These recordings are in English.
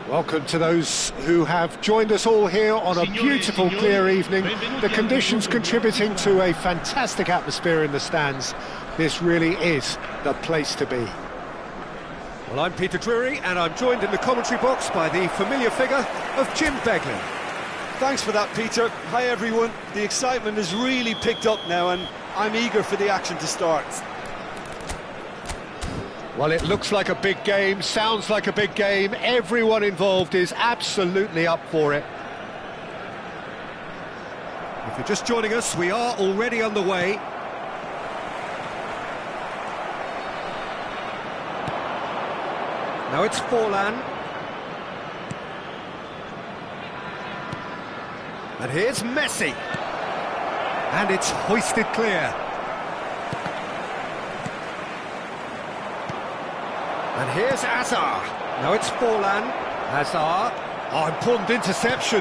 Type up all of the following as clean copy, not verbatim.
Welcome to those who have joined us all here on a beautiful, clear evening. The conditions contributing to a fantastic atmosphere in the stands. This really is the place to be. Well, I'm Peter Drury, and I'm joined in the commentary box by the familiar figure of Jim Begley. Thanks for that, Peter. Hi, everyone. The excitement has really picked up now, and I'm eager for the action to start. Well, it looks like a big game, sounds like a big game. Everyone involved is absolutely up for it. If you're just joining us, we are already underway. Now it's Forlan. And here's Messi. And it's hoisted clear. And here's Azar. Now it's Forlan. Azar. Oh, important interception.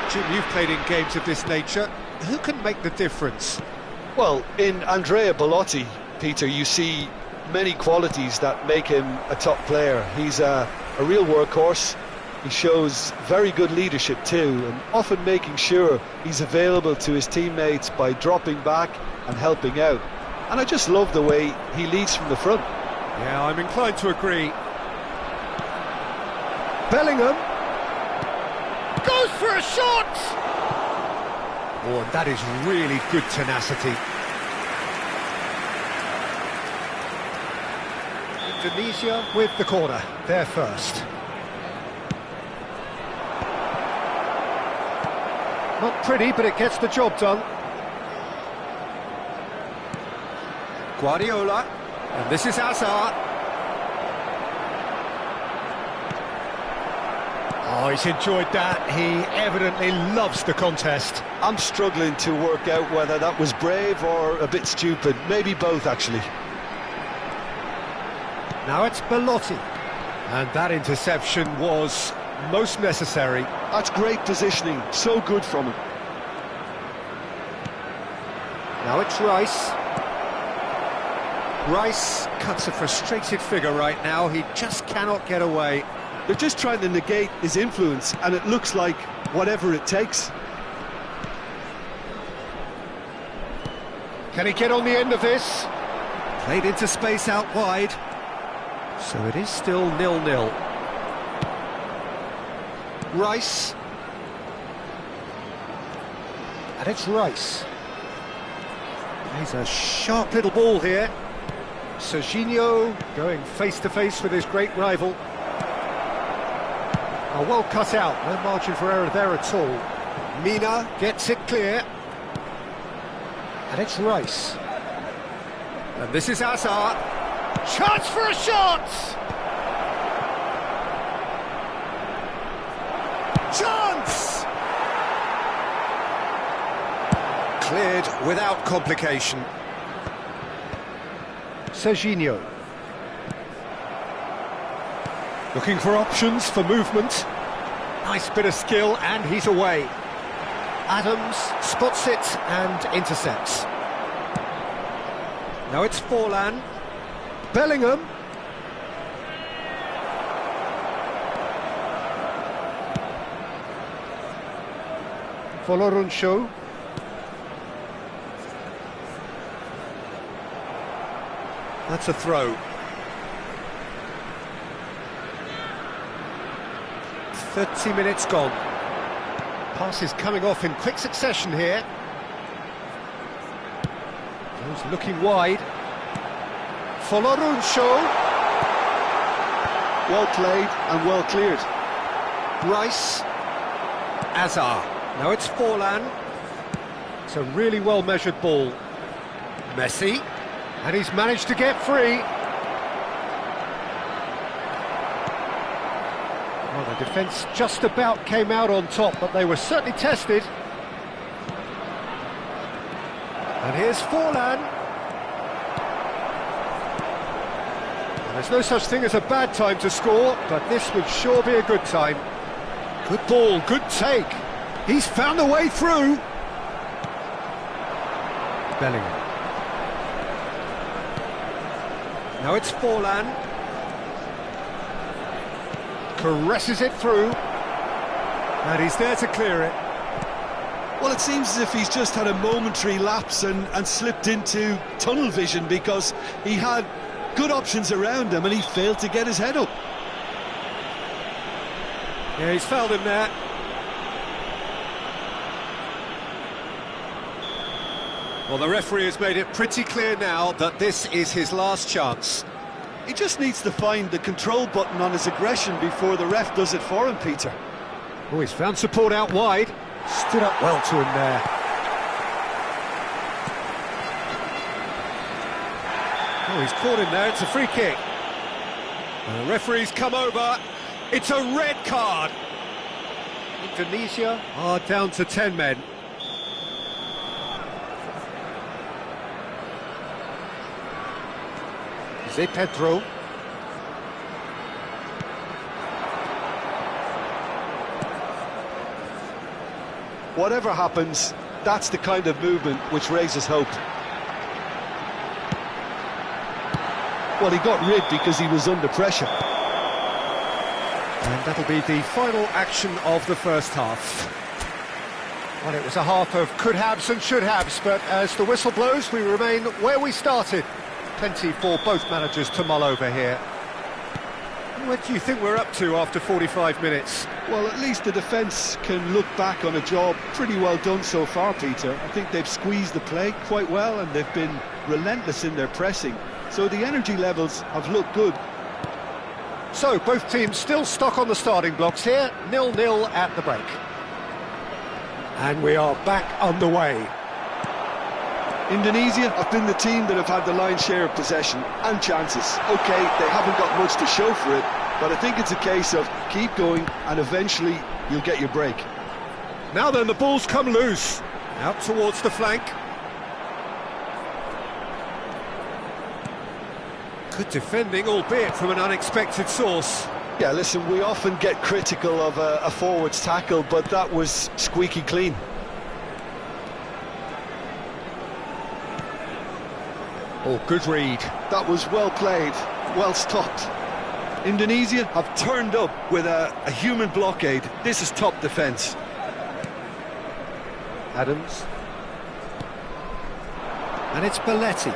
Jim, you've played in games of this nature. Who can make the difference? Well, in Andrea Bellotti, Peter, you see many qualities that make him a top player. He's a real workhorse. He shows very good leadership too, and often making sure he's available to his teammates by dropping back and helping out. And I just love the way he leads from the front. Yeah, I'm inclined to agree. Bellingham goes for a shot! Oh, and that is really good tenacity. Indonesia with the corner, they're first. Not pretty, but it gets the job done. Guardiola, and this is Azar. Oh, he's enjoyed that. He evidently loves the contest. I'm struggling to work out whether that was brave or a bit stupid. Maybe both, actually. Now it's Bellotti. And that interception was most necessary. That's great positioning, so good from him. Now it's Rice. Rice cuts a frustrated figure right now. He just cannot get away. They're just trying to negate his influence, and it looks like whatever it takes. Can he get on the end of this? Played into space out wide. So it is still 0-0. Rice. And it's Rice. He's a sharp little ball here. Serginho going face-to-face with his great rival. Oh, well cut out, no margin for error there at all. Mina gets it clear. And it's Rice. And this is Azar. Chance for a shot! Chance! Cleared without complication. Serginho. Looking for options for movement. Nice bit of skill, and he's away. Adams spots it and intercepts. Now it's Forlan. Bellingham. Foloruncho. That's a throw. 30 minutes gone. Passes coming off in quick succession here. Goes looking wide. Foloruncho. Well played and well cleared. Rice. Azar. Now it's Forlan. It's a really well-measured ball. Messi. And he's managed to get free. Well, the defence just about came out on top, but they were certainly tested. And here's Forlan. And there's no such thing as a bad time to score, but this would sure be a good time. Good ball, good take. He's found a way through. Bellingham. Now it's Forlan. Caresses it through. And he's there to clear it. Well, it seems as if he's just had a momentary lapse and slipped into tunnel vision, because he had good options around him and he failed to get his head up. Yeah, he's fouled him there. Well, the referee has made it pretty clear now that this is his last chance. He just needs to find the control button on his aggression before the ref does it for him, Peter. Oh, he's found support out wide. Stood up well to him there. Oh, he's caught him there. It's a free kick. And the referee's come over. It's a red card. Indonesia are down to 10 men. Zé Pedro. Whatever happens, that's the kind of movement which raises hope. Well, he got rid because he was under pressure. And that'll be the final action of the first half. Well, it was a half of could-haves and should-haves, but as the whistle blows, we remain where we started. Plenty for both managers to mull over here. What do you think we're up to after 45 minutes? Well, at least the defence can look back on a job pretty well done so far, Peter. I think they've squeezed the play quite well and they've been relentless in their pressing. So the energy levels have looked good. So, both teams still stuck on the starting blocks here, 0-0 at the break. And we are back underway. Indonesia have been the team that have had the lion's share of possession and chances. OK, they haven't got much to show for it, but I think it's a case of keep going and eventually you'll get your break. Now then, the ball's come loose. Out towards the flank. Good defending, albeit from an unexpected source. Yeah, listen, we often get critical of a forward's tackle, but that was squeaky clean. Oh, good read. That was well played, well stopped. Indonesia have turned up with a human blockade. This is top defence. Adams. And it's Belletti.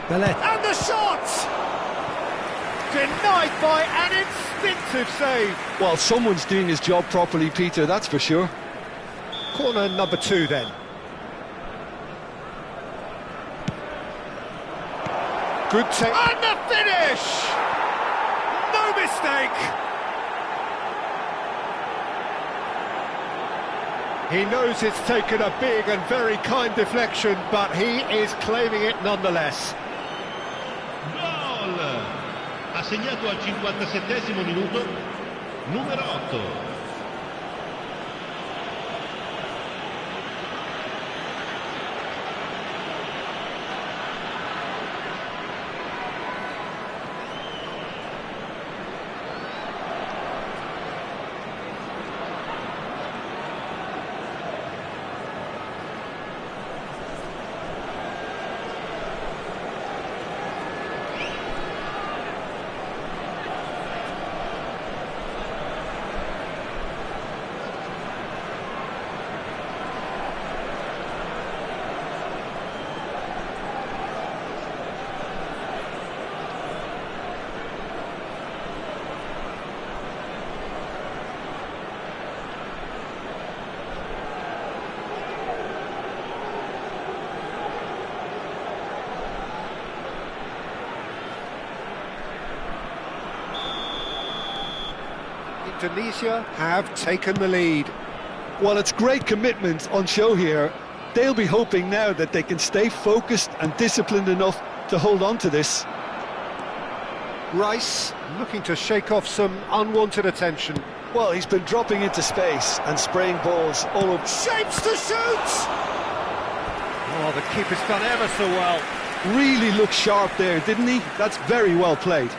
Belletti. And the shot! Denied by an instinctive save. Well, someone's doing his job properly, Peter, that's for sure. Corner number 2 then. Good take. And the finish! No mistake! He knows it's taken a big and very kind deflection, but he is claiming it nonetheless. Gol! Ha segnato al 57esimo minuto, numero 8. Indonesia have taken the lead. Well, it's great commitment on show here. They'll be hoping now that they can stay focused and disciplined enough to hold on to this. Rice looking to shake off some unwanted attention. Well, he's been dropping into space and spraying balls all over. Shapes to shoot! Oh, the keeper's done ever so well. Really looked sharp there, didn't he? That's very well played.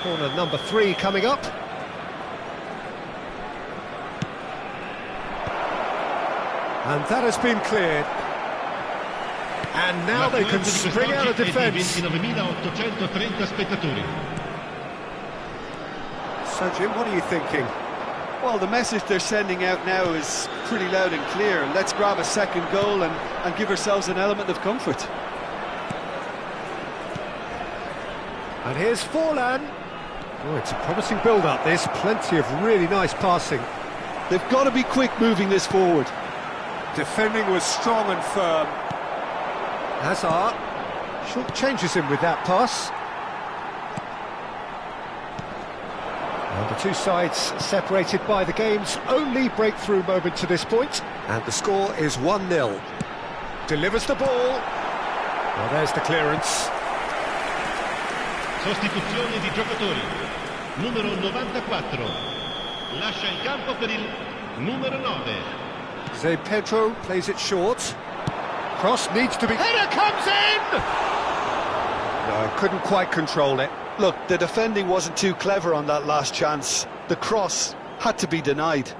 Corner number 3 coming up. And that has been cleared. And now they can spring out of defence. 29.830 spettatori. So, Jim, what are you thinking? Well, the message they're sending out now is pretty loud and clear. Let's grab a second goal and give ourselves an element of comfort. And here's Forlan. Oh, it's a promising build-up, this. Plenty of really nice passing. They've got to be quick moving this forward. Defending was strong and firm. Hazard short changes him with that pass. And the two sides separated by the game's only breakthrough moment to this point. And the score is 1-0. Delivers the ball. Well, there's the clearance. Sostituzione di giocatori. Numero 94. Lascia il campo per il numero 9. Zé Pedro plays it short. Cross needs to be... Header comes in! No, couldn't quite control it. Look, the defending wasn't too clever on that last chance. The cross had to be denied.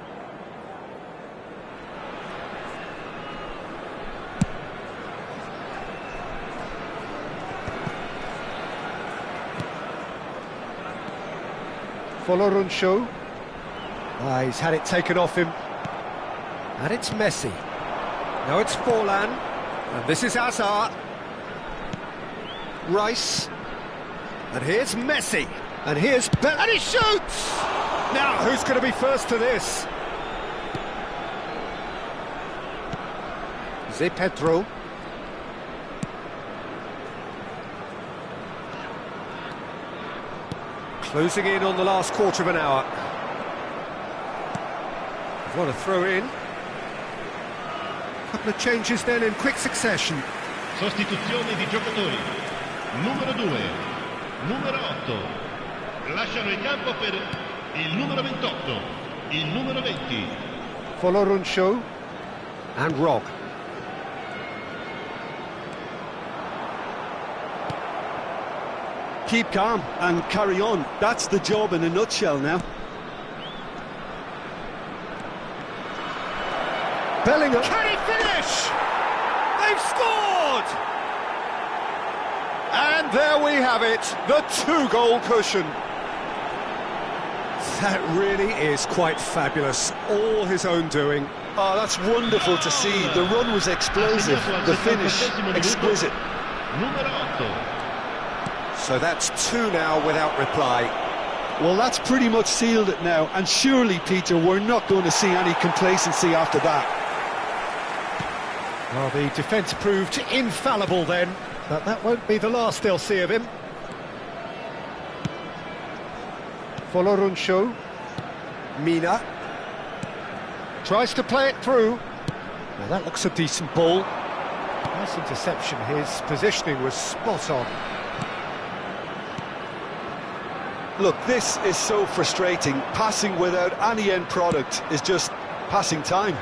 Foloruncho. He's had it taken off him. And it's Messi. Now it's Forlan. And this is Hazard. Rice. And here's Messi. And here's Bell. And he shoots! Now, who's going to be first to this? Zé Pedro. Closing in on the last quarter of an hour. What a throw in. Couple of changes then in quick succession. Sostituzione di giocatori. Numero 2, numero 8. Lasciano il campo per il numero 28, il numero 20. Foloruncho and Rob. Keep calm and carry on. That's the job in a nutshell now. Bellingham. Can he finish? They've scored! And there we have it, the two-goal cushion. That really is quite fabulous, all his own doing. Oh, that's wonderful to see. The run was explosive, the finish exquisite. Numero 8. So that's two now without reply. Well, that's pretty much sealed it now, and surely, Peter, we're not going to see any complacency after that. Well, the defence proved infallible then, but that won't be the last they'll see of him. Foloruncho. Mina. Tries to play it through. Now that looks a decent ball. Nice interception, his positioning was spot on. Look, this is so frustrating. Passing without any end product is just passing time.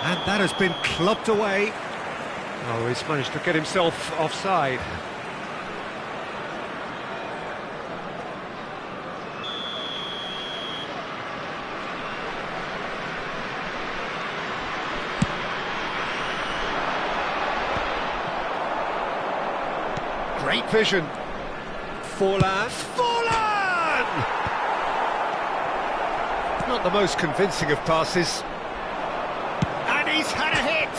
And that has been clubbed away. Oh, he's managed to get himself offside. Great vision. Forlan. Forlan! Not the most convincing of passes. And he's had a hit!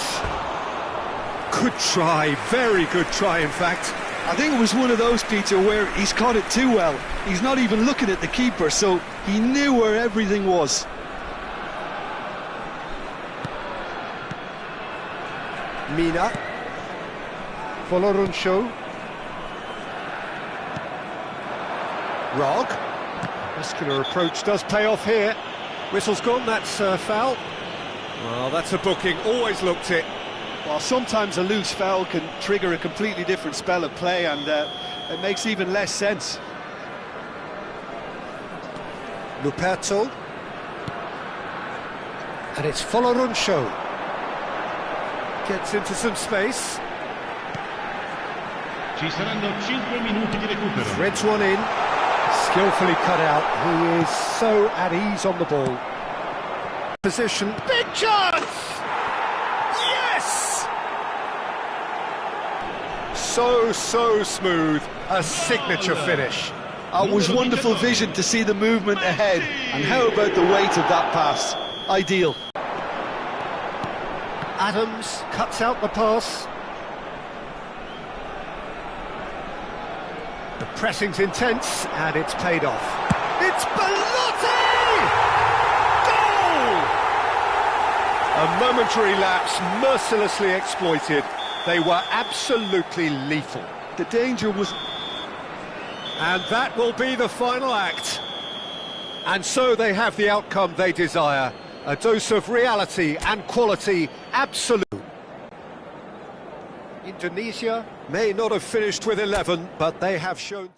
Good try, very good try, in fact. I think it was one of those, Peter, where he's caught it too well. He's not even looking at the keeper, so he knew where everything was. Mina. Foloruncho. Rog. Muscular approach does pay off here. Whistle's gone, that's foul. Well, that's a booking, always looked it. Well, sometimes a loose foul can trigger a completely different spell of play, and it makes even less sense. Luperto. And it's Foloruncho. Gets into some space. Ci saranno 5 minuti di recupero. Threads one in. Skillfully cut out. He is so at ease on the ball. Position. Big chance! Yes! So smooth, a signature finish. It was wonderful vision to see the movement ahead, and how about the weight of that pass? Ideal. Adams cuts out the pass. The pressing's intense, and it's paid off. It's Belotti! Goal! A momentary lapse, mercilessly exploited. They were absolutely lethal. The danger was... And that will be the final act. And so they have the outcome they desire. A dose of reality and quality, absolute. Indonesia may not have finished with 11, but they have shown...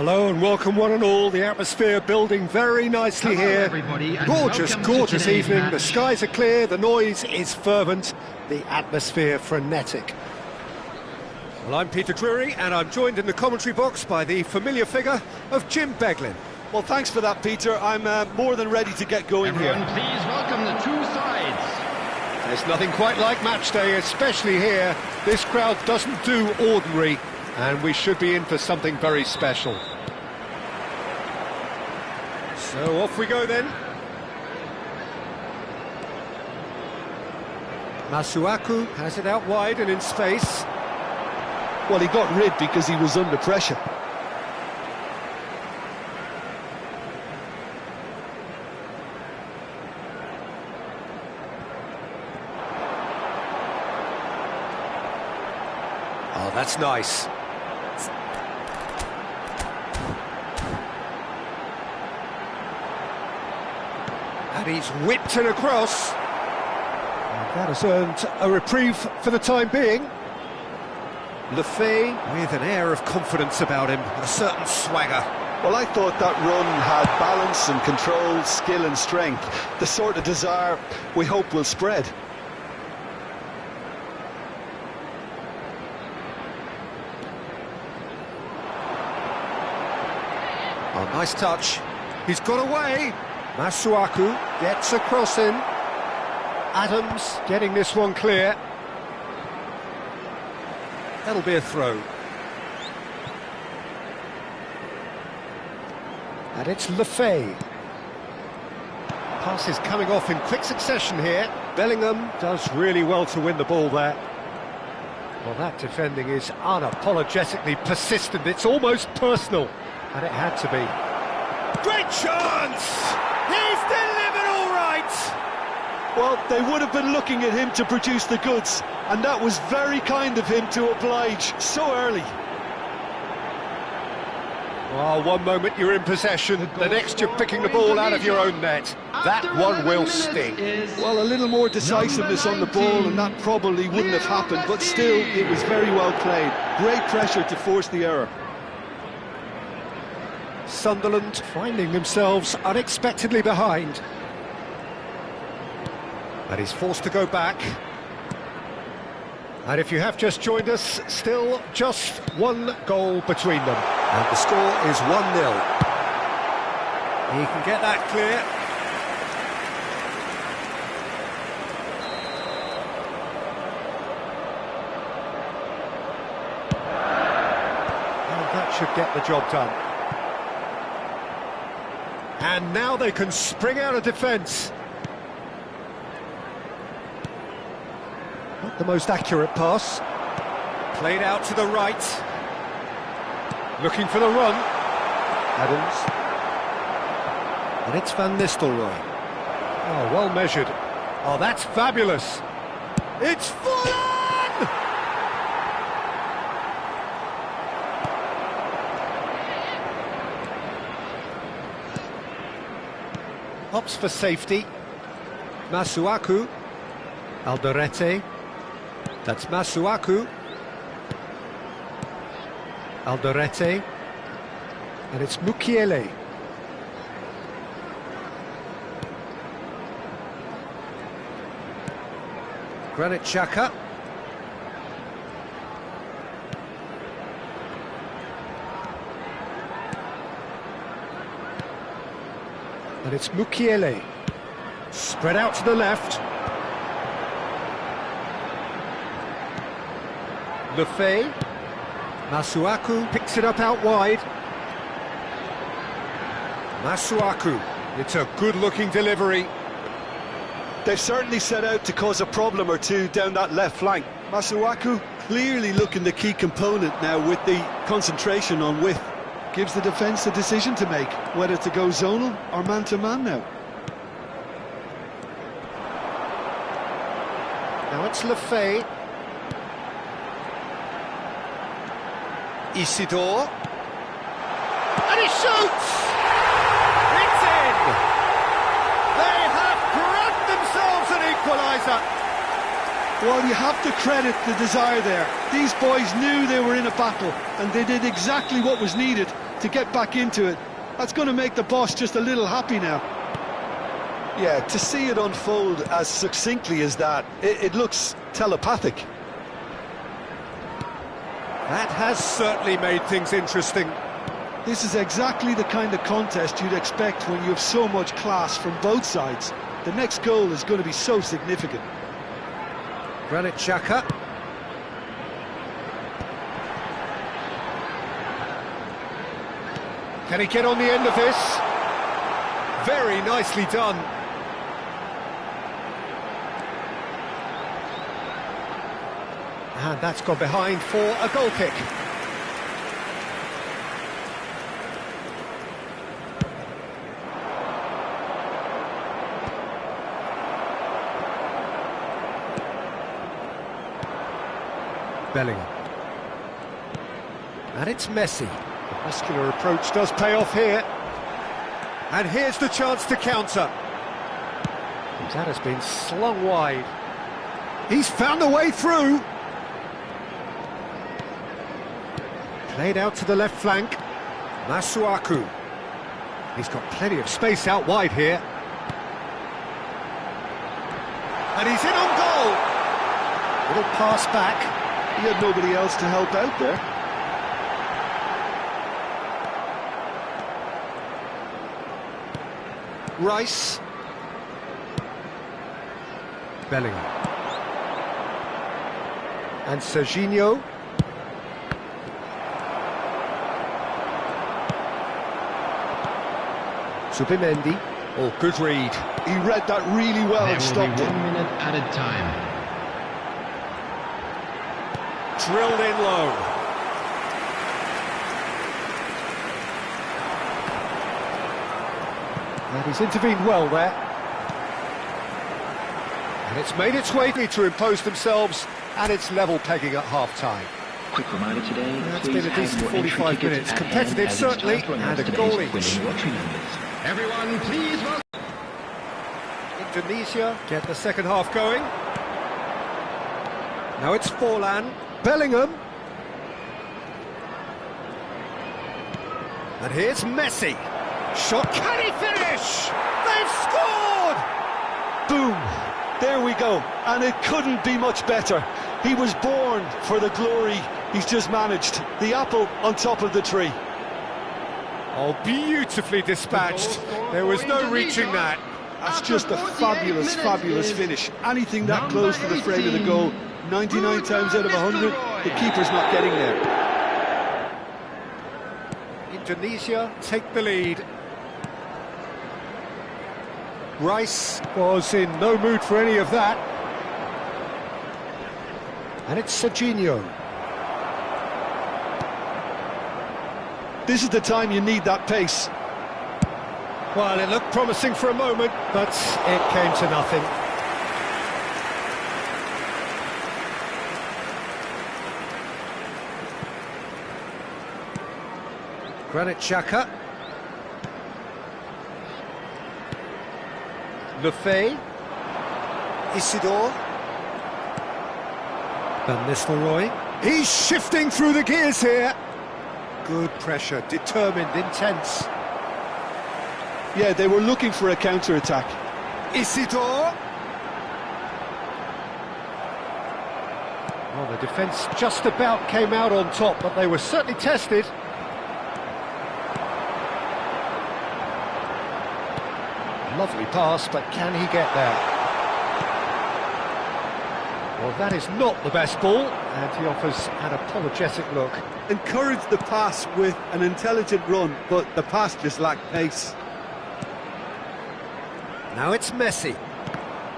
Hello and welcome one and all. The atmosphere building very nicely here. Gorgeous, gorgeous evening. The skies are clear, the noise is fervent, the atmosphere frenetic. Well, I'm Peter Drury and I'm joined in the commentary box by the familiar figure of Jim Beglin. Well, thanks for that, Peter. I'm more than ready to get going here. Please welcome the two sides. There's nothing quite like match day, especially here. This crowd doesn't do ordinary, and we should be in for something very special. So off we go then. Masuaku has it out wide and in space. Well, he got rid because he was under pressure. Oh, that's nice. And he's whipped it across. And that has earned a reprieve for the time being. Lefebvre with an air of confidence about him, a certain swagger. Well, I thought that run had balance and control, skill and strength, the sort of desire we hope will spread. Oh, nice touch. He's got away. Masuaku gets across him. Adams getting this one clear. That'll be a throw. And it's Lefebvre. Passes coming off in quick succession here. Bellingham does really well to win the ball there. Well, that defending is unapologetically persistent. It's almost personal. And it had to be. Great chance! He's delivered all right! Well, they would have been looking at him to produce the goods, and that was very kind of him to oblige so early. Well, one moment you're in possession, the next you're picking the ball out of your own net. That one will sting. Well, a little more decisiveness on the ball, and that probably wouldn't have happened, but still, it was very well played. Great pressure to force the error. Sunderland finding themselves unexpectedly behind. And he's forced to go back. And if you have just joined us, still just one goal between them. And the score is 1-0. He can get that clear. And that should get the job done. And now they can spring out of defence. Not the most accurate pass. Played out to the right. Looking for the run. Adams. And it's Van Nistelrooy. Oh, well measured. Oh, that's fabulous. It's full on! Opts for safety. Masuaku. Alderete. That's Masuaku. Alderete. And it's Mukiele. Granit Xhaka. And it's Mukiele. Spread out to the left. Lefebvre. Masuaku picks it up out wide. Masuaku. It's a good-looking delivery. They've certainly set out to cause a problem or two down that left flank. Masuaku clearly looking the key component now with the concentration on width. Gives the defence a decision to make, whether to go zonal or man-to-man now. Now it's Lefebvre. Isidore. And he shoots! It's in! They have grabbed themselves an equaliser! Well, you have to credit the desire there. These boys knew they were in a battle, and they did exactly what was needed to get back into it. That's going to make the boss just a little happy now. Yeah, to see it unfold as succinctly as that, it looks telepathic. That has certainly made things interesting. This is exactly the kind of contest you'd expect when you have so much class from both sides. The next goal is going to be so significant. Granit Xhaka. Can he get on the end of this? Very nicely done. And that's gone behind for a goal kick. Bellingham. And it's Messi. The muscular approach does pay off here. And here's the chance to counter. That has been slung wide. He's found a way through. Played out to the left flank. Masuaku. He's got plenty of space out wide here. And he's in on goal. Little pass back. He had nobody else to help out there. Rice. Bellingham. And Serginho. Subimendi. Oh, good read. He read that really well and stopped it. 1 minute added time. Drilled in low. And he's intervened well there. And it's made its way to impose themselves, and it's level pegging at half-time. Quick reminder today, That's been a decent 45 minutes. Competitive, certainly, and a goal each. Everyone, please welcome. Indonesia get the second half going. Now it's Forlan. Bellingham. And here's Messi. Shot, can he finish? They've scored! Boom! There we go, and it couldn't be much better. He was born for the glory he's just managed. The apple on top of the tree. Oh, beautifully dispatched. There was no reaching that. That's just a fabulous, fabulous finish. Anything that close to the frame of the goal, 99 times out of 100, the keeper's not getting there. Indonesia take the lead. Rice was in no mood for any of that. And it's Serginho. This is the time you need that pace. Well, it looked promising for a moment, but it came to nothing. Granit Xhaka. Lefebvre. Isidore. Van Nistelrooy. He's shifting through the gears here. Good pressure, determined, intense. Yeah, they were looking for a counter-attack. Isidore. Well, the defence just about came out on top, but they were certainly tested. Lovely pass, but can he get there? Well, that is not the best ball, and he offers an apologetic look. Encouraged the pass with an intelligent run, but the pass just lacked pace. Now it's Messi.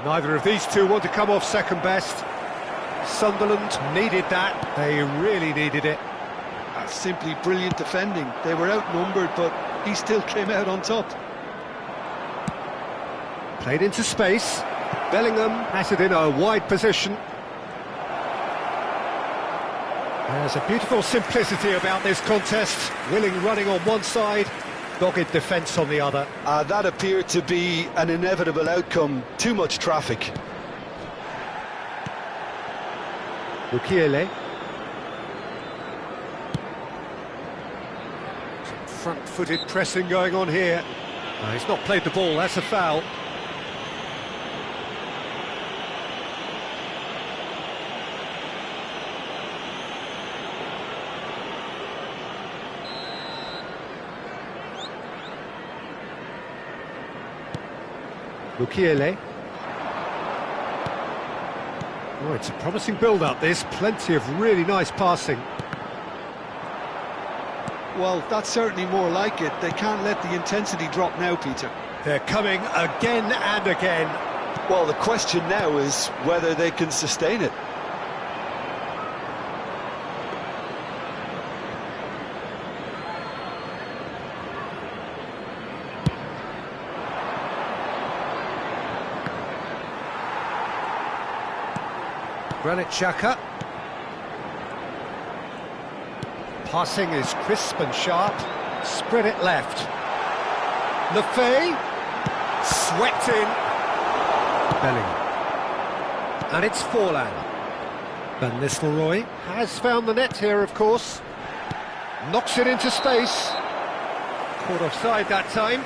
Neither of these two want to come off second best. Sunderland needed that. They really needed it. That's simply brilliant defending. They were outnumbered, but he still came out on top. Played into space. Bellingham has it in a wide position. There's a beautiful simplicity about this contest. Willing running on one side, dogged defence on the other. That appeared to be an inevitable outcome. Too much traffic. Mukiele. Front-footed pressing going on here. He's not played the ball, that's a foul. Mukiele. Oh, it's a promising build-up, this. Plenty of really nice passing. Well, that's certainly more like it. They can't let the intensity drop now, Peter. They're coming again and again. Well, the question now is whether they can sustain it. Granit Xhaka. Passing is crisp and sharp. Spread it left. Lefay. Swept in. Bellingham. And it's Forlan. Van Nistelrooy has found the net here, of course. Knocks it into space. Caught offside that time.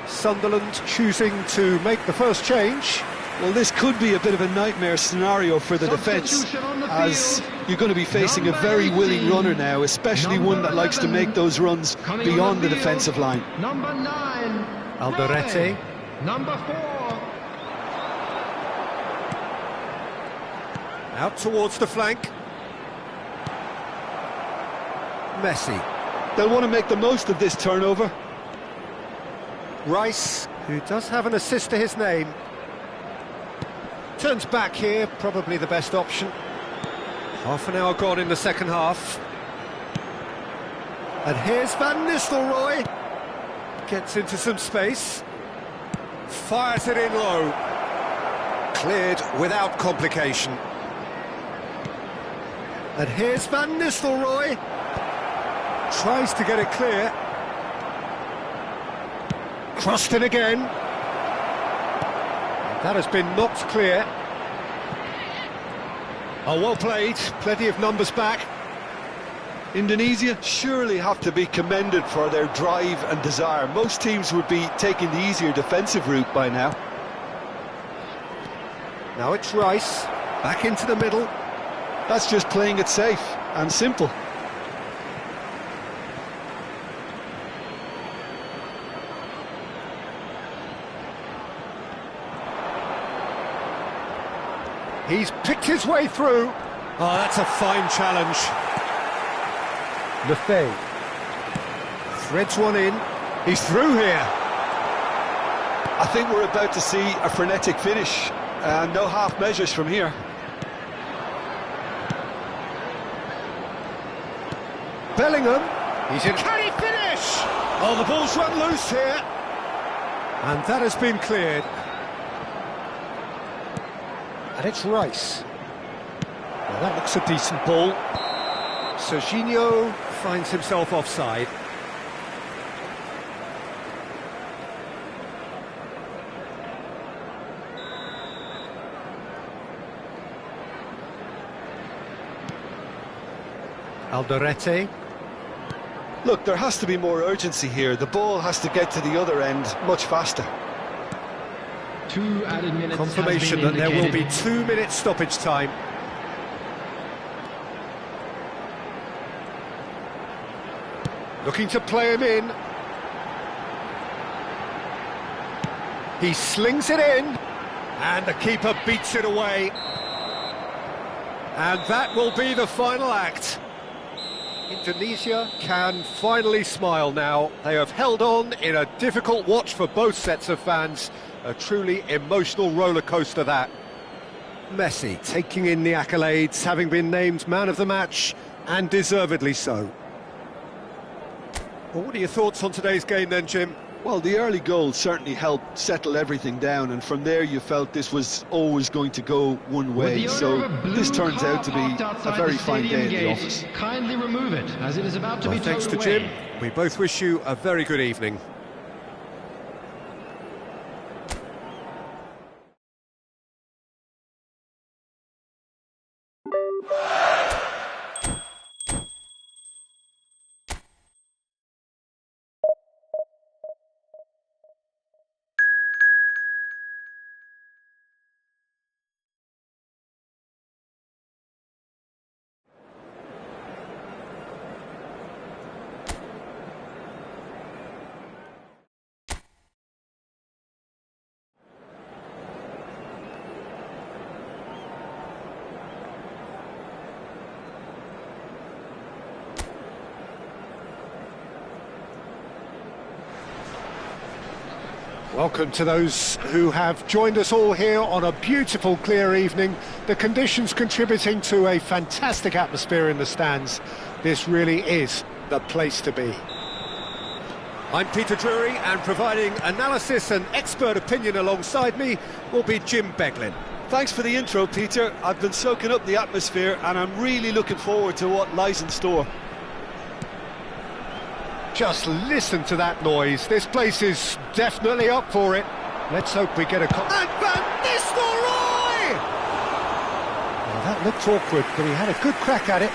Sunderland choosing to make the first change. Well, this could be a bit of a nightmare scenario for the defence, as you're going to be facing a very willing runner now, especially one that likes to make those runs beyond the defensive line. Number 9, Alderete. Number 4. Out towards the flank. Messi. They'll want to make the most of this turnover. Rice, who does have an assist to his name. Turns back here, probably the best option. Half an hour gone in the second half. And here's Van Nistelrooy. Gets into some space. Fires it in low. Cleared without complication. And here's Van Nistelrooy. Tries to get it clear. Crossed in again. That has been knocked clear. Oh, well played. Plenty of numbers back. Indonesia surely have to be commended for their drive and desire. Most teams would be taking the easier defensive route by now. Now it's Rice. Back into the middle. That's just playing it safe and simple. He's picked his way through. Oh, that's a fine challenge. Lefay threads one in. He's through here. I think we're about to see a frenetic finish. No half measures from here. Bellingham. He's in. Can he finish? Oh, the ball's run loose here. And that has been cleared. And it's Rice. Well, that looks a decent ball. Serginho finds himself offside. Alderete. Look, there has to be more urgency here. The ball has to get to the other end much faster. 2 added minutes. Confirmation that there will be 2 minutes stoppage time. Looking to play him in. He slings it in, and the keeper beats it away. And that will be the final act. Indonesia can finally smile now. They have held on in a difficult watch for both sets of fans. A truly emotional roller coaster, that. Messi taking in the accolades, having been named man of the match, and deservedly so. Well, what are your thoughts on today's game then, Jim? Well, the early goal certainly helped settle everything down, and from there you felt this was always going to go one way. So this turns out to be a very fine day at the office. Kindly remove it, as it is about to be towed away. Thanks to Jim. We both wish you a very good evening. Welcome to those who have joined us all here on a beautiful, clear evening. The conditions contributing to a fantastic atmosphere in the stands. This really is the place to be. I'm Peter Drury, and providing analysis and expert opinion alongside me will be Jim Beglin. Thanks for the intro, Peter. I've been soaking up the atmosphere and I'm really looking forward to what lies in store. Just listen to that noise. This place is definitely up for it. Let's hope we get a... And Van Nistelrooy! Well, that looked awkward, but he had a good crack at it.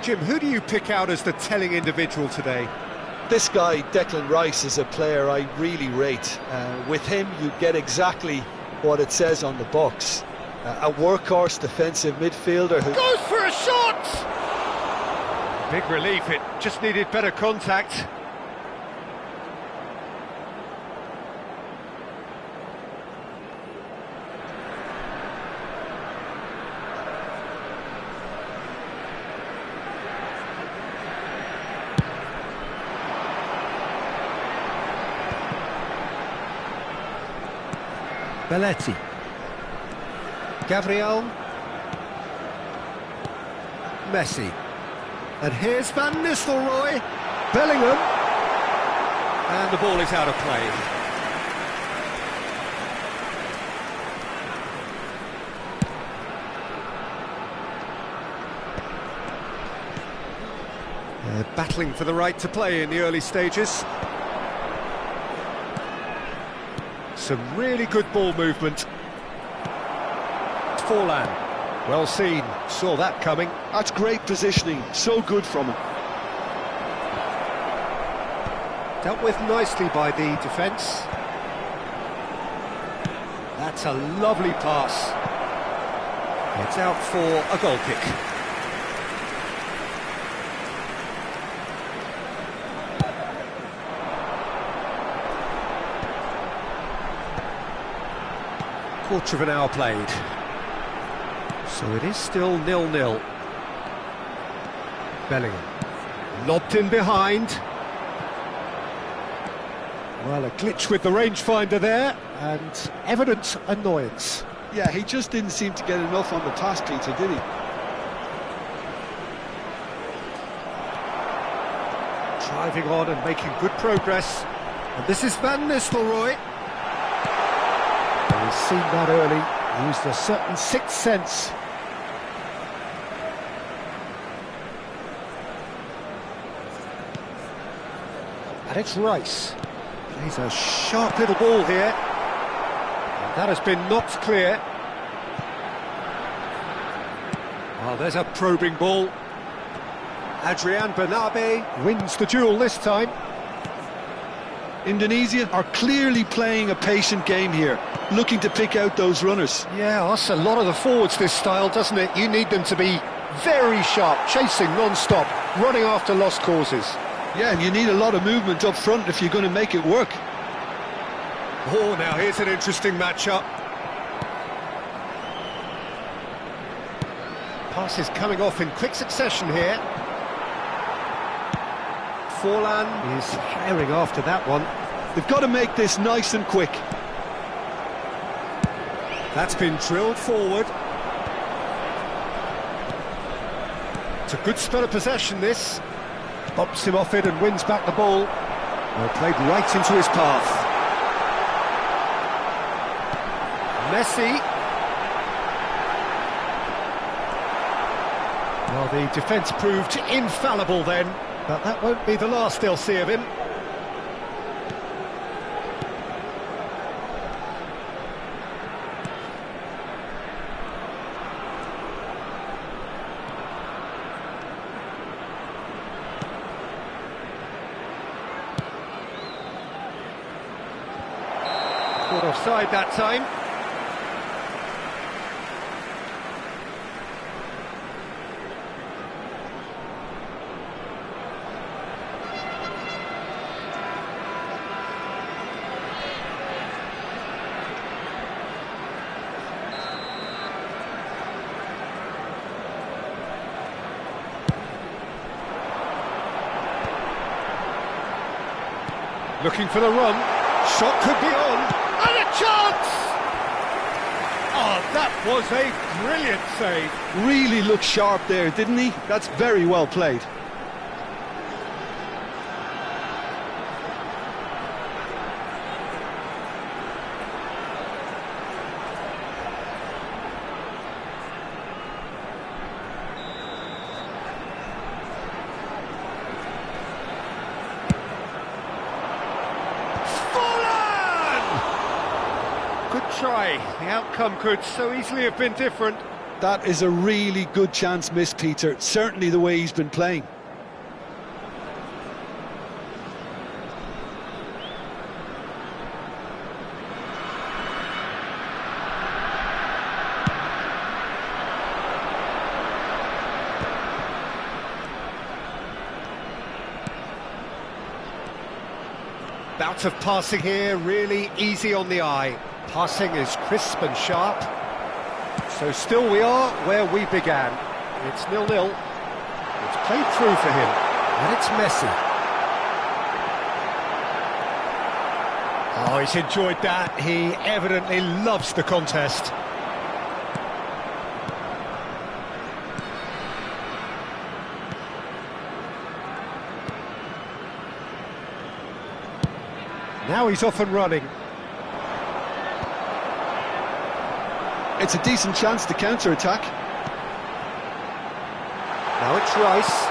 Jim, who do you pick out as the telling individual today? This guy, Declan Rice, is a player I really rate. With him, you get exactly what it says on the box. A workhorse defensive midfielder who... Goes for a shot! Big relief, it just needed better contact. Belletti. Gabriel. Messi. And here's Van Nistelrooy. Bellingham. And the ball is out of play. They're battling for the right to play in the early stages. Some really good ball movement. Forlan, well seen, saw that coming. That's great positioning, so good from him. Dealt with nicely by the defence. That's a lovely pass. It's out for a goal kick. Quarter of an hour played. So it is still 0-0. Bellingham. Lobbed in behind. Well, a glitch with the rangefinder there, and evident annoyance. Yeah, he just didn't seem to get enough on the pass, Peter, did he? Driving on and making good progress. And this is Van Nistelrooy. He's seen that early, used a certain sixth sense. And it's Rice. Plays a sharp little ball here. And that has been knocked clear. Oh, there's a probing ball. Adrian Bernabe wins the duel this time. Indonesia are clearly playing a patient game here, looking to pick out those runners. Yeah, that's a lot of the forwards, this style, doesn't it? You need them to be very sharp, chasing non-stop, running after lost causes. Yeah, and you need a lot of movement up front if you're going to make it work. Oh, now here's an interesting matchup. Passes coming off in quick succession here. Forlan is herring after that one. They've got to make this nice and quick. That's been drilled forward. It's a good spell of possession, this. Bumps him off it and wins back the ball. Well, played right into his path. Messi. Well, the defence proved infallible then, but that won't be the last they'll see of him. Caught offside that time. Looking for the run. Shot could be on. And a chance! Oh, that was a brilliant save. Really looked sharp there, didn't he? That's very well played. Good try. The outcome could so easily have been different. That is a really good chance missed, Peter. Certainly the way he's been playing. Bout of passing here, really easy on the eye. Passing is crisp and sharp. So still we are where we began. It's 0-0. It's played through for him, and it's Messi. Oh, he's enjoyed that. He evidently loves the contest. Now he's off and running. It's a decent chance to counter-attack. Now it's Rice.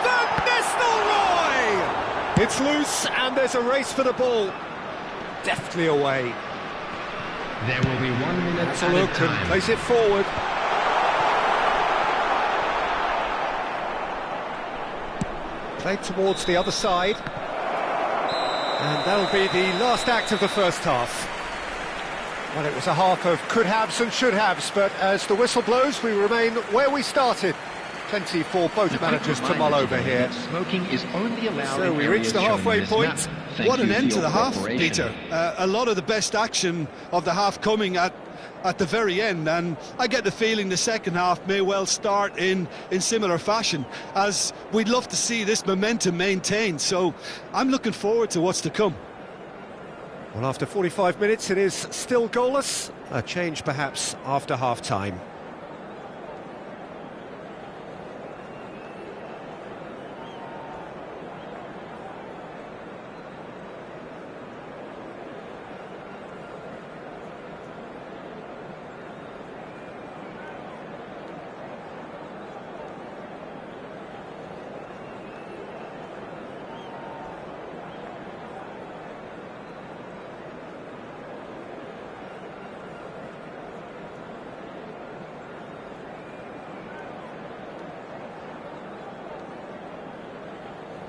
Van Nistelrooy! It's loose, and there's a race for the ball. Deftly away. There will be 1 minute That's a look and plays it forward. Played towards the other side. And that'll be the last act of the first half. Well, it was a half of could-haves and should-haves, but as the whistle blows, we remain where we started. Plenty for both managers to mull over here. Smoking is only allowed. So we reach the halfway point. What an end to the half, Peter. A lot of the best action of the half coming at the very end, and I get the feeling the second half may well start in similar fashion, as we'd love to see this momentum maintained. So I'm looking forward to what's to come. Well, after 45 minutes, it is still goalless. A change, perhaps, after half-time.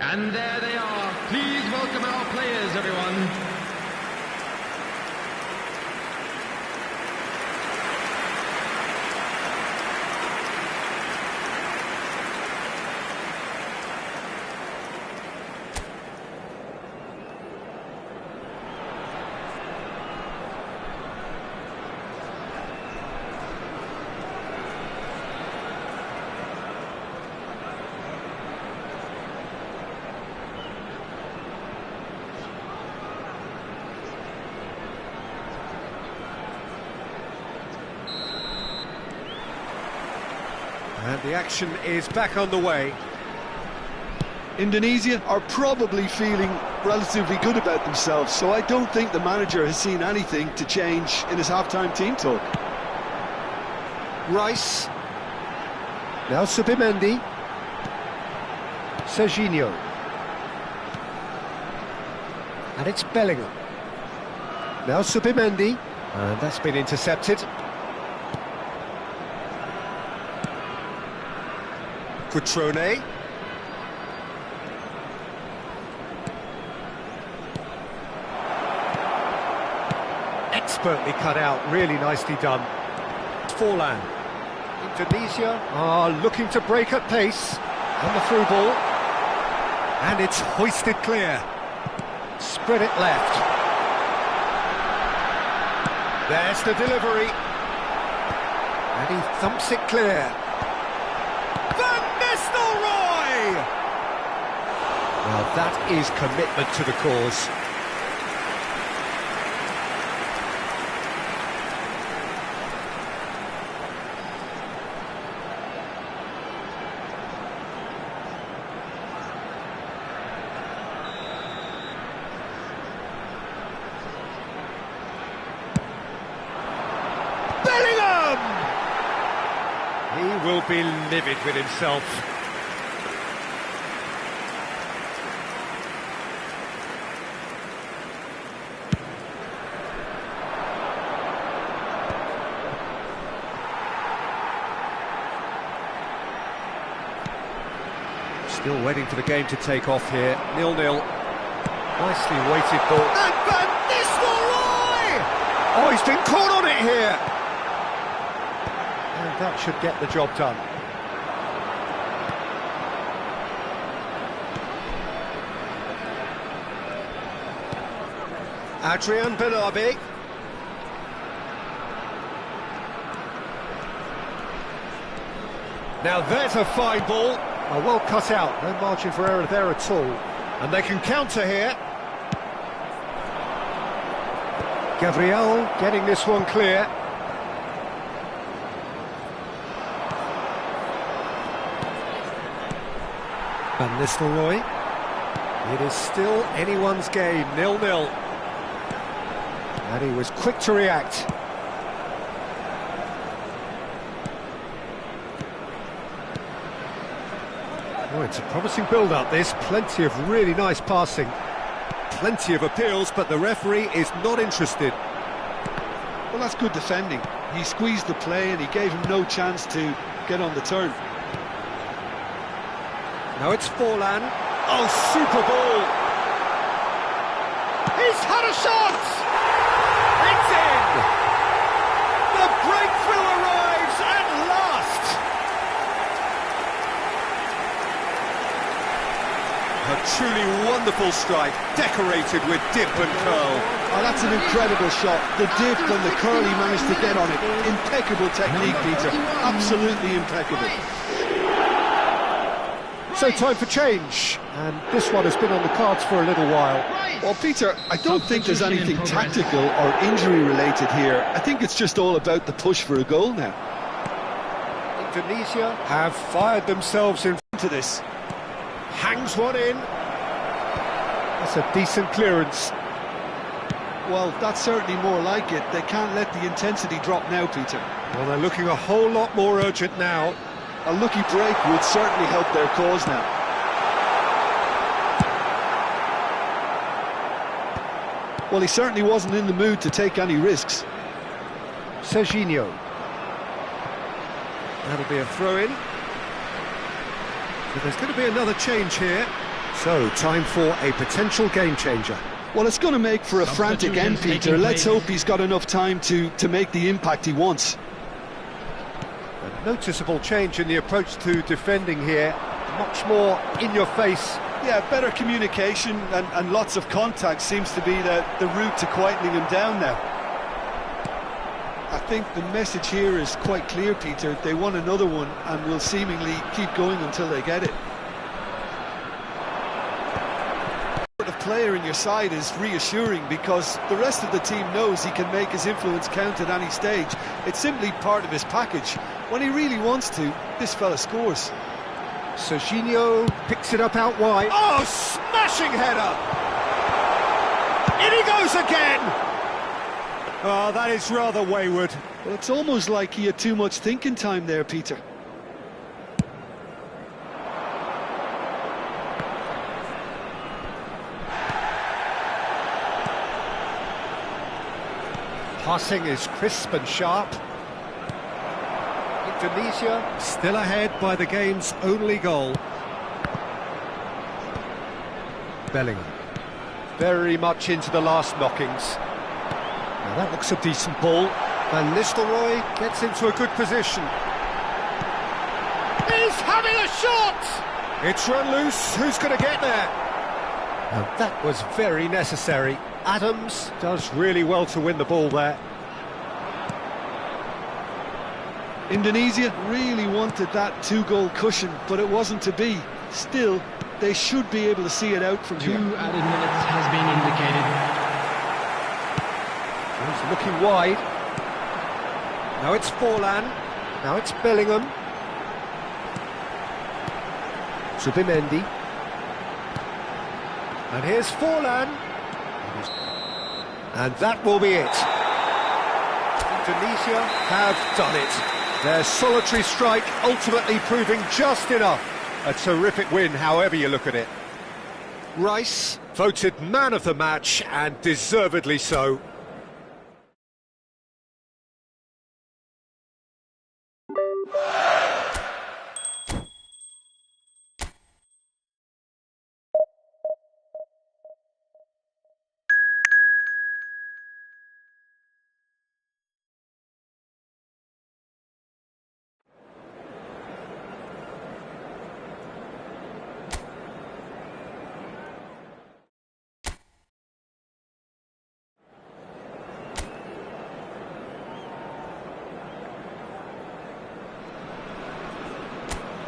And there they are. Please welcome our players, everyone. And the action is back on the way. Indonesia are probably feeling relatively good about themselves, so I don't think the manager has seen anything to change in his half-time team talk. Rice. Now Subimendi. Serginho. And it's Bellingham. Now Subimendi. And that's been intercepted. Cutrone. Expertly cut out, really nicely done. Forlan. Indonesia are looking to break at pace. And the through ball. And it's hoisted clear. Spread it left. There's the delivery. And he thumps it clear. Van Nistelrooy! Well, that is commitment to the cause. He will be livid with himself. Still waiting for the game to take off here. 0-0. Nicely weighted ball. And Van Nistelrooy! Oh, he's been caught on it here. And that should get the job done. Adrian Belabi. Now there's a fine ball. Oh, well cut out, no margin for error there at all. And they can counter here. Gabriel getting this one clear. Van Nistelrooy. It is still anyone's game, 0-0. And he was quick to react. Oh, it's a promising build-up, this. Plenty of really nice passing. Plenty of appeals, but the referee is not interested. Well, that's good defending. He squeezed the play and he gave him no chance to get on the turn. Now it's Forlan. Oh, super ball! He's had a shot! It's in! The breakthrough arrives at last! A truly wonderful strike, decorated with dip and curl. Oh, that's an incredible shot. The dip and the curl he managed to get on it. Impeccable technique, Peter. Absolutely impeccable. So time for change, and this one has been on the cards for a little while. Well, Peter, I don't think there's anything tactical or injury-related here. I think it's just all about the push for a goal now. Indonesia have fired themselves into this. Hangs one in. That's a decent clearance. Well, that's certainly more like it. They can't let the intensity drop now, Peter. Well, they're looking a whole lot more urgent now. A lucky break would certainly help their cause now. Well, he certainly wasn't in the mood to take any risks. Serginho. That'll be a throw-in. But there's going to be another change here. So, time for a potential game-changer. Well, it's going to make for a frantic end, Peter. Let's hope he's got enough time to make the impact he wants. A noticeable change in the approach to defending here. Much more in your face. Yeah, better communication and lots of contact seems to be the route to quietening him down now. I think the message here is quite clear, Peter. They want another one and will seemingly keep going until they get it. The sort of player in your side is reassuring because the rest of the team knows he can make his influence count at any stage. It's simply part of his package. When he really wants to, this fella scores. Serginho picks it up out wide. Oh, smashing header! In he goes again! Oh, that is rather wayward. Well, it's almost like he had too much thinking time there, Peter. Passing is crisp and sharp. Indonesia still ahead by the game's only goal. Bellingham. Very much into the last knockings. Now that looks a decent ball. Van Nistelrooy gets into a good position. He's having a shot! It's run loose. Who's going to get there? And that was very necessary. Adams does really well to win the ball there. Indonesia really wanted that two-goal cushion, but it wasn't to be. Still, they should be able to see it out from here. 2 added minutes has been indicated. He's looking wide. Now it's Forlan. Now it's Bellingham. Zubimendi. And here's Forlan. And that will be it. Indonesia have done it. Their solitary strike ultimately proving just enough. A terrific win, however you look at it. Rice, voted man of the match, and deservedly so.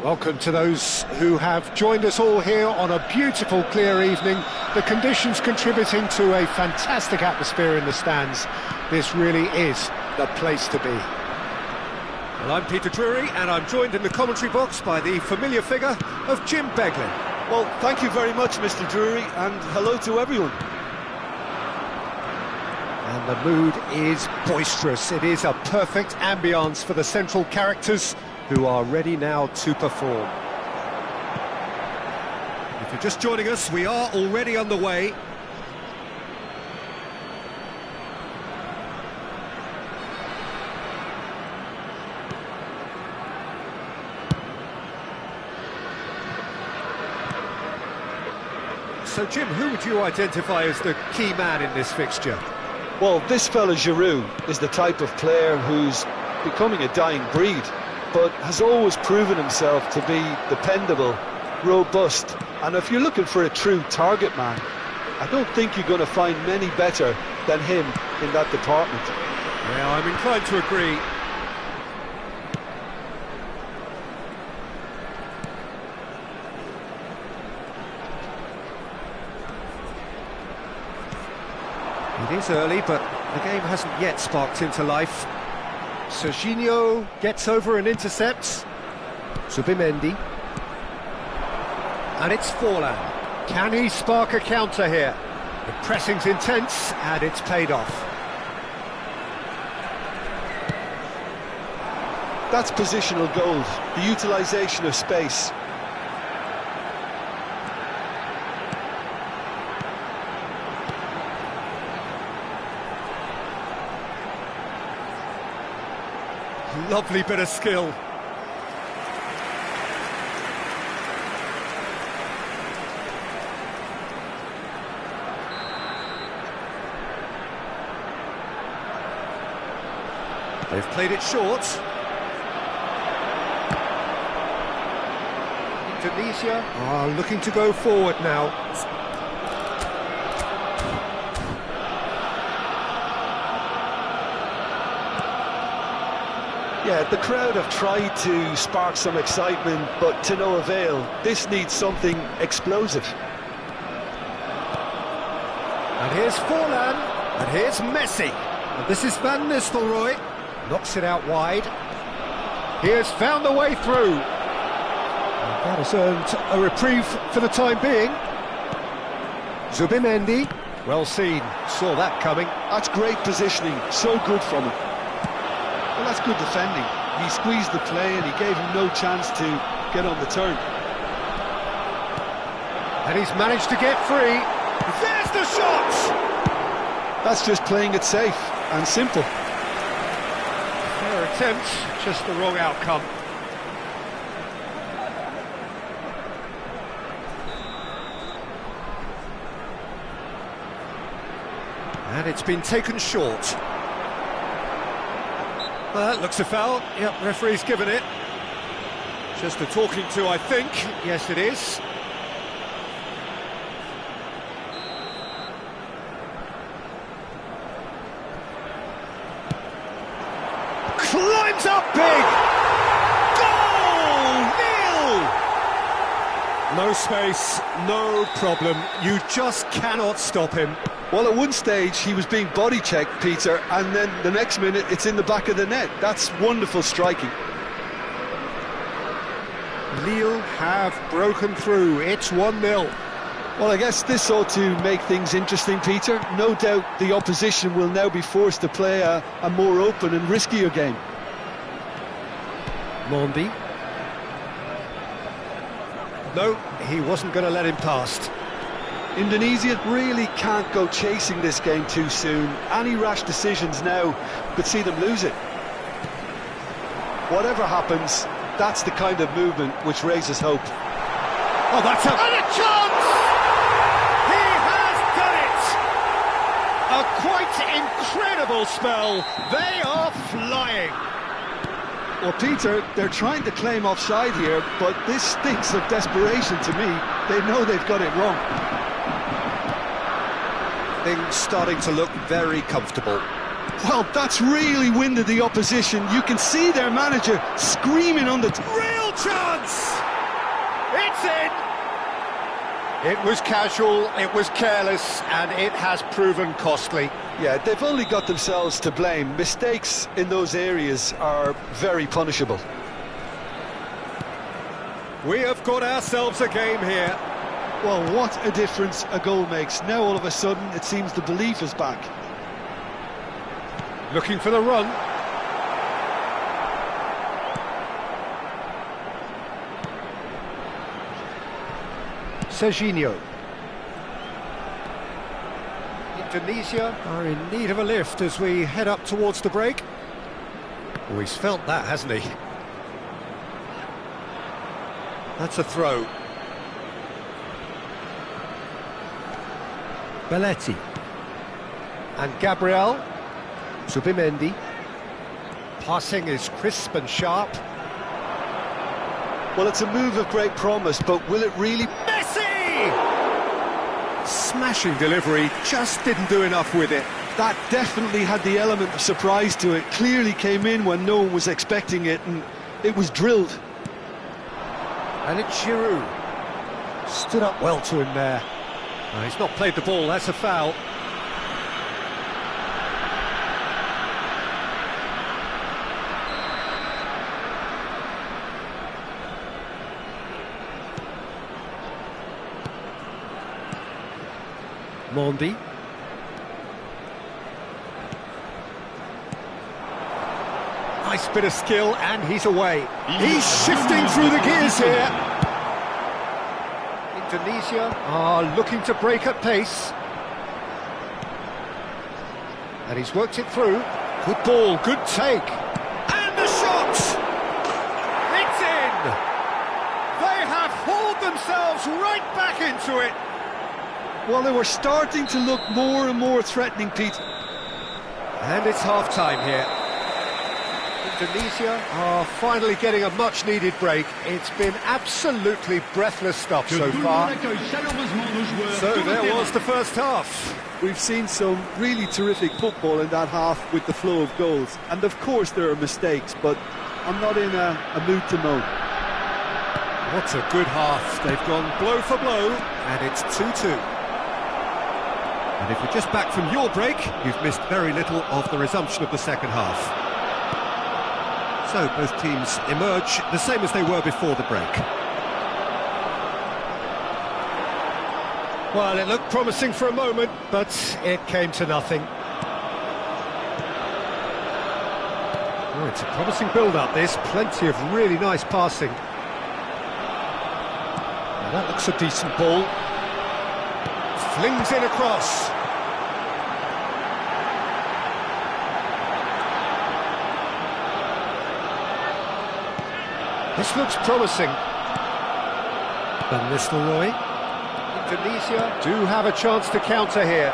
Welcome to those who have joined us all here on a beautiful, clear evening. The conditions contributing to a fantastic atmosphere in the stands. This really is the place to be. Well, I'm Peter Drury, and I'm joined in the commentary box by the familiar figure of Jim Beglin. Well, thank you very much, Mr. Drury, and hello to everyone. And the mood is boisterous. It is a perfect ambience for the central characters, who are ready now to perform. If you're just joining us, we are already underway. So, Jim, who would you identify as the key man in this fixture? Well, this fella Giroud is the type of player who's becoming a dying breed, but has always proven himself to be dependable, robust, and if you're looking for a true target man, I don't think you're going to find many better than him in that department. Yeah, I'm inclined to agree. It is early, but the game hasn't yet sparked into life. Serginho gets over and intercepts. Zubimendi. And it's Forlan. Can he spark a counter here? The pressing's intense, and it's paid off. That's positional gold, the utilisation of space. Lovely bit of skill. They've played it short. Indonesia are looking to go forward now. Yeah, the crowd have tried to spark some excitement, but to no avail. This needs something explosive. And here's Forlan, and here's Messi. And this is Van Nistelrooy. knocks it out wide. He has found the way through. And that has earned a reprieve for the time being. Zubimendi, well seen, saw that coming. That's great positioning, so good from him. Well, that's good defending. He squeezed the play and he gave him no chance to get on the turn. And he's managed to get free. There's the shot! That's just playing it safe and simple. Fair attempt, just the wrong outcome. And it's been taken short. Well, that looks a foul. Yep, referee's given it. Just a talking to, I think. Yes, it is. Climbs up big! Goal! Nil! No space, no problem. You just cannot stop him. Well, at one stage he was being body checked, Peter, and then the next minute it's in the back of the net. That's wonderful striking. Lille have broken through. It's 1-0. Well, I guess this ought to make things interesting, Peter. No doubt the opposition will now be forced to play a more open and riskier game. Mondi. No, he wasn't going to let him past. Indonesia really can't go chasing this game too soon. Any rash decisions now could see them lose it. Whatever happens, that's the kind of movement which raises hope. Oh, that's a... And a chance! He has done it! A quite incredible spell. They are flying. Well, Peter, they're trying to claim offside here, but this stinks of desperation to me. They know they've got it wrong. Things starting to look very comfortable. Well, that's really winded the opposition. You can see their manager screaming on the... Real chance! It's in! It was casual, it was careless, and it has proven costly. Yeah, they've only got themselves to blame. Mistakes in those areas are very punishable. We have got ourselves a game here. Well, what a difference a goal makes. Now all of a sudden it seems the belief is back. Looking for the run. Serginho. Indonesia are in need of a lift as we head up towards the break. Oh, he's felt that, hasn't he? That's a throw. Belletti. And Gabriel. Zubimendi. Passing is crisp and sharp. Well, it's a move of great promise, but will it really... Messi! Smashing delivery, just didn't do enough with it. That definitely had the element of surprise to it. Clearly came in when no one was expecting it, and it was drilled. And it's Giroud. Stood up well to him there. Oh, he's not played the ball, that's a foul. Mondi. Nice bit of skill, and he's away. He's shifting through the gears here. Indonesia are looking to break at pace. And he's worked it through. Good ball, good take. And the shot! It's in! They have hauled themselves right back into it. Well, they were starting to look more and more threatening, Pete. And it's half-time here. Indonesia are finally getting a much-needed break. It's been absolutely breathless stuff so far. So there was the first half. We've seen some really terrific football in that half with the flow of goals. And of course there are mistakes, but I'm not in a mood to moan. What a good half. They've gone blow for blow, and it's 2-2. And if you're just back from your break, you've missed very little of the resumption of the second half. So both teams emerge the same as they were before the break. Well, it looked promising for a moment, but it came to nothing. Oh, it's a promising build-up, this. Plenty of really nice passing. Now that looks a decent ball. Flings in across. This looks promising. Van Nistelrooy. Indonesia do have a chance to counter here.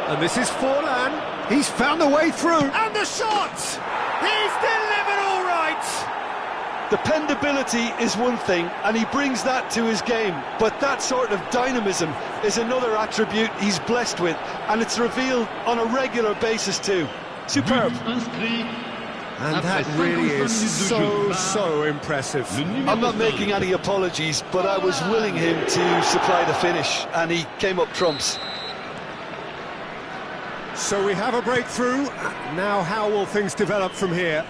And this is Forlan. He's found a way through. And the shot! He's delivered all right! Dependability is one thing, and he brings that to his game. But that sort of dynamism is another attribute he's blessed with, and it's revealed on a regular basis too. Superb. And that really is so impressive. I'm not making any apologies, but I was willing him to supply the finish, and he came up trumps. So we have a breakthrough. Now how will things develop from here?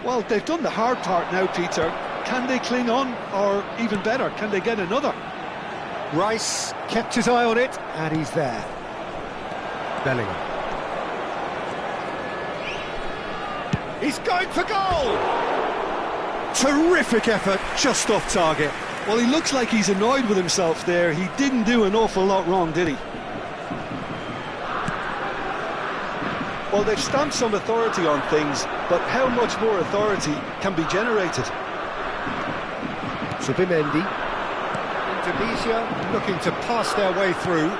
Well, they've done the hard part now, Peter. Can they cling on, or even better, can they get another? Rice kept his eye on it, and he's there. Bellingham. He's going for goal! Terrific effort, just off target. Well, he looks like he's annoyed with himself there. He didn't do an awful lot wrong, did he? Well, they've stamped some authority on things, but how much more authority can be generated? Subimendi. Indonesia looking to pass their way through.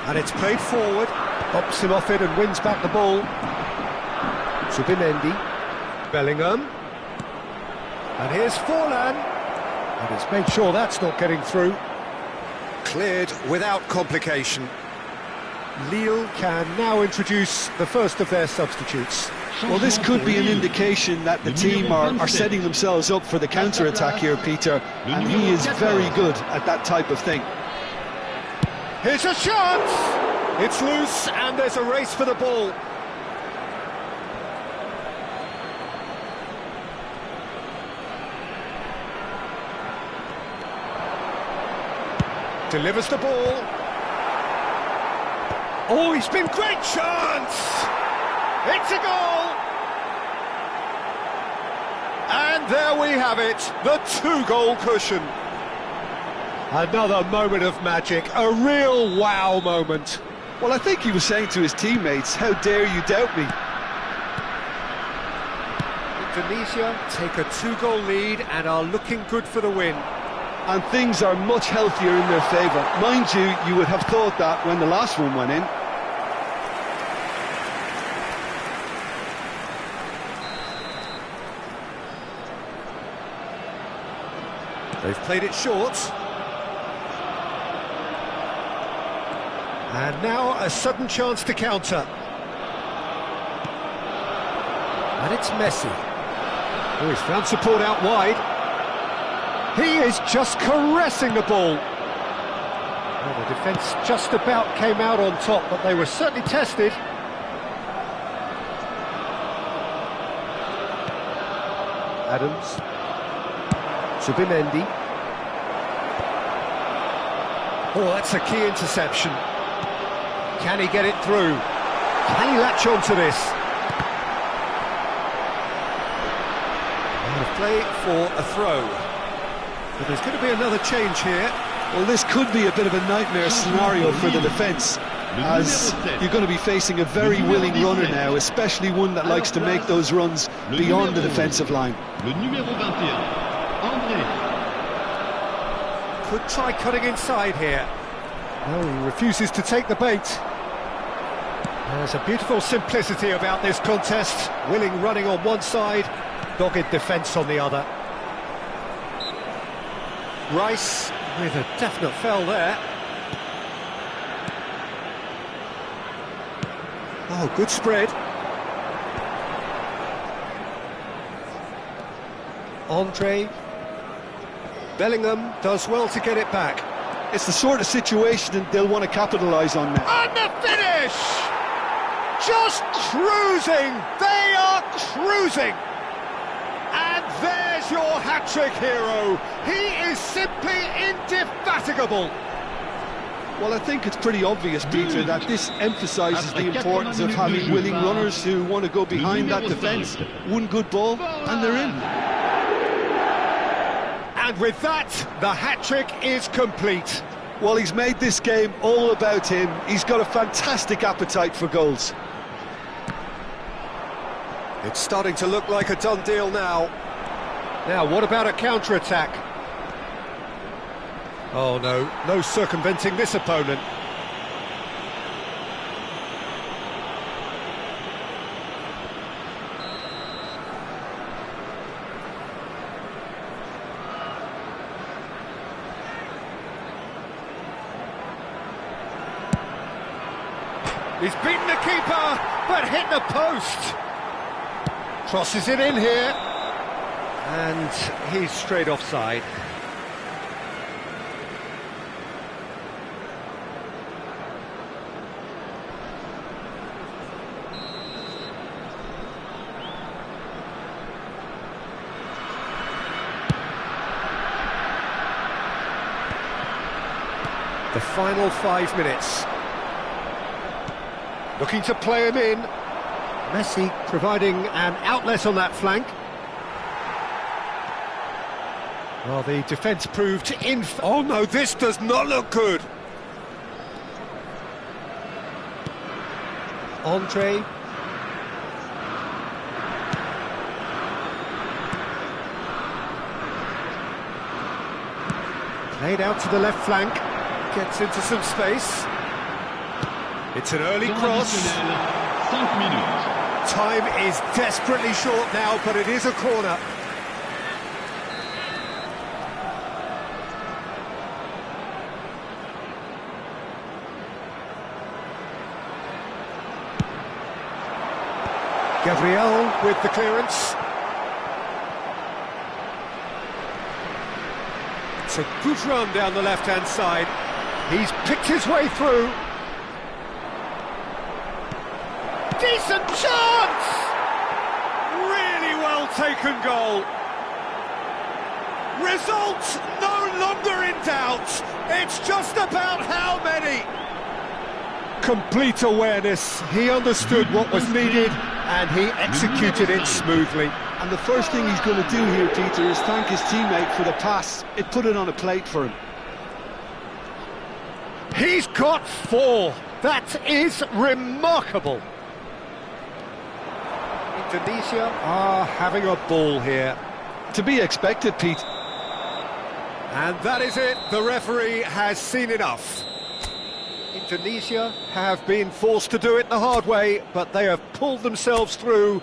And it's played forward. Pops him off it and wins back the ball. Subimendi. Bellingham. And here's Forlan. And he's made sure that's not getting through. Cleared without complication. Lille can now introduce the first of their substitutes. Well, this could be an indication that the team are setting themselves up for the counter-attack here, Peter, and he is very good at that type of thing. Here's a shot! It's loose, and there's a race for the ball. Delivers the ball. Oh, he's been great chance! It's a goal! And there we have it, the two-goal cushion. Another moment of magic, a real wow moment. Well, I think he was saying to his teammates, how dare you doubt me? Indonesia take a two-goal lead and are looking good for the win. And things are much healthier in their favour. Mind you, you would have thought that when the last one went in. They've played it short. And now a sudden chance to counter. And it's Messi. Oh, he's found support out wide. He is just caressing the ball. Well, the defence just about came out on top, but they were certainly tested. Adams. Subimendi. Oh, that's a key interception. Can he get it through? Can he latch on to this? And a play for a throw. But there's going to be another change here. Well, this could be a bit of a nightmare scenario for the defence, as you're going to be facing a very willing runner now, especially one that likes to make those runs beyond the defensive line. Could try cutting inside here. No, he refuses to take the bait. There's a beautiful simplicity about this contest. Willing running on one side, dogged defence on the other. Rice with a definite foul there. Oh, good spread. Andre. Bellingham does well to get it back. It's the sort of situation they'll want to capitalise on now. And the finish! Just cruising! They are cruising! And there's your hat-trick hero. He is simply indefatigable. Well, I think it's pretty obvious, Peter, that this emphasises the importance of having willing runners who want to go behind that defence. One good ball, and they're in. And with that, the hat-trick is complete. Well, he's made this game all about him. He's got a fantastic appetite for goals. It's starting to look like a done deal now. Now, what about a counter-attack? Oh no, no circumventing this opponent. He's beaten the keeper, but hit the post. Crosses it in here. And he's straight offside. The final 5 minutes. Looking to play him in. Messi providing an outlet on that flank. Well, the defence proved oh no, this does not look good. Andre. Played out to the left flank. Gets into some space. It's an early cross. Time is desperately short now, but it is a corner. Gabriel with the clearance. It's a good run down the left-hand side. He's picked his way through. Decent chance! Really well taken goal. Result no longer in doubt. It's just about how many. Complete awareness. He understood what was needed and he executed it smoothly. And the first thing he's going to do here, Peter, is thank his teammate for the pass. It put it on a plate for him. He's got 4. That is remarkable. Indonesia are having a ball here. To be expected, Pete. And that is it. The referee has seen enough. Indonesia have been forced to do it the hard way, but they have pulled themselves through.